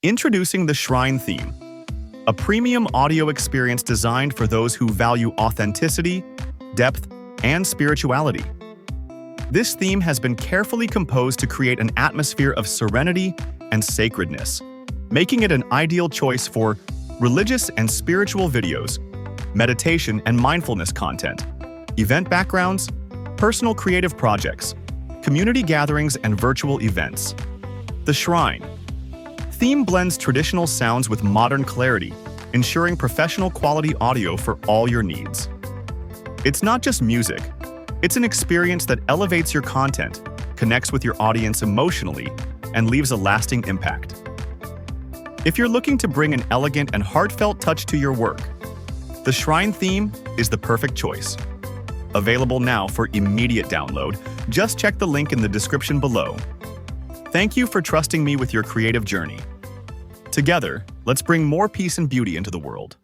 Introducing the Shrine theme, a premium audio experience designed for those who value authenticity, depth, and spirituality. This theme has been carefully composed to create an atmosphere of serenity and sacredness, making it an ideal choice for religious and spiritual videos, meditation and mindfulness content, event backgrounds, personal creative projects, community gatherings, and virtual events. The Shrine theme blends traditional sounds with modern clarity, ensuring professional quality audio for all your needs. It's not just music, it's an experience that elevates your content, connects with your audience emotionally, and leaves a lasting impact. If you're looking to bring an elegant and heartfelt touch to your work, the Shrine theme is the perfect choice. Available now for immediate download, just check the link in the description below. Thank you for trusting me with your creative journey. Together, let's bring more peace and beauty into the world.